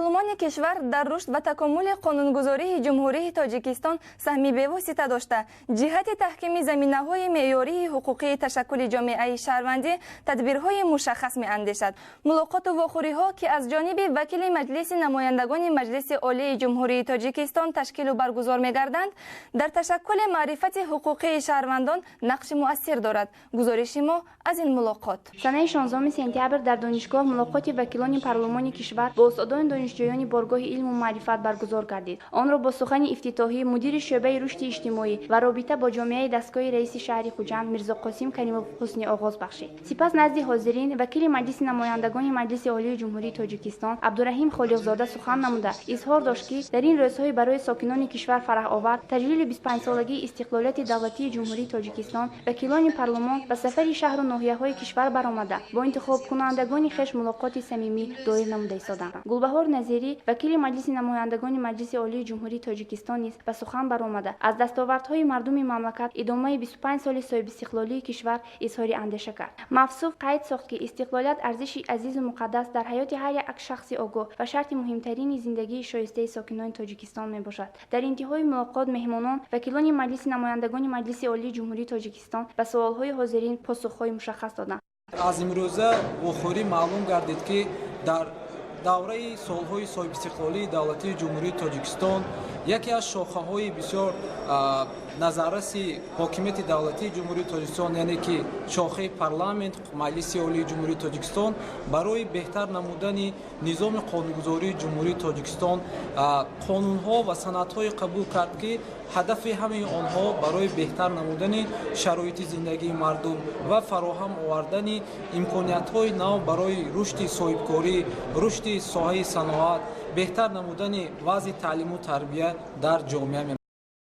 парлумони кишвар дар рушд ва такоммули қонунгузории ҷумҳурии тоҷикистон саҳми бевосита дошта ҷиҳати таҳкими заминаҳои меъёрии ҳуқуқии ташаккули ҷомеаи шаҳрвандӣ тадбирҳои мушаххас меандешад. Мулоқоту вохӯриҳо ки аз ҷониби вакили маҷлиси намояндагони маҷлиси олии ҷумҳурии тоҷикистон ташкилу баргузор мегарданд, дар ташаккули маърифати ҳуқуқии шаҳрвандон нақши муассир дорад. гузориши мо аз ин мулоқот. санаи 16 сентябр дар донишгоҳ мулоқоти вакилони парлумони кишвар бо устодони донишҷӯёни боргоҳи илму маърифат баргузор гардид. онро бо сухани ифтитоҳӣ мудири шӯъбаи рушди иҷтимоӣ ва робита бо ҷомеаи дастгоҳи раиси шаҳри Хуҷанд Мирзоқосим Каримов ҳусни оғоз бахшид. сипас назди ҳозирин вакили маҷлиси намояндагони маҷлиси олии ҷумҳурии тоҷикистон Абдураҳим Холиқзода сухан намуда изҳор дошт ки дар ин рӯзҳои барои сокинони кишвар фараҳовар таҷлили 25-солагии истиқлолияти давлатии ҷумҳурии тоҷикистон вакилони парлумон ба сафари шаҳру ноҳияҳои кишвар баромада бо интихобкунандагони хеш мулоқоти самимӣ доир намуда истоданд. Гулбаҳор Назирӣ вакили маҷлиси намояндагони маҷлиси олии ҷумҳурии тоҷикистон низ ба сухан баромада аз дастовардҳои мардуми мамлакат идомаи 25 соли соҳибистиқлолии кишвар изҳори андеша кард. Мавсуф қайд сохт ки истиқлолият арзиши азизу муқаддас дар ҳаёти ҳар як шахси огоҳ ва шарти муҳимтарини зиндагии шоистаи сокинони тоҷикистон мебошад. дар интиҳои мулоқот меҳмонон вакилони маҷлиси намояндагони маҷлиси олии ҷумҳурии тоҷикистон ба суолҳои ҳозирин посухҳои мушаххас доданд. аз имрӯза вохӯрӣ маълум гардид ки дар давраи солҳои соҳибистиқлолии давлатии ҷумҳурии тоҷикистон яке аз шохаҳои бисёр назарраси ҳокимияти давлатии ҷумҳурии тоҷикистон яъне ки шохаи парламент маҷлиси олии ҷумҳурии тоҷикистон барои беҳтар намудани низоми қонунгузории ҷумҳурии тоҷикистон қонунҳо ва санадҳое қабул кард ки ҳадафи ҳамаи онҳо барои беҳтар намудани шароити зиндагии мардум ва фароҳам овардани имкониятҳои нав барои рушди соҳибкорӣ, рушди соҳаи саноат, беҳтар намудани вазъи таълиму тарбия дар ҷомеа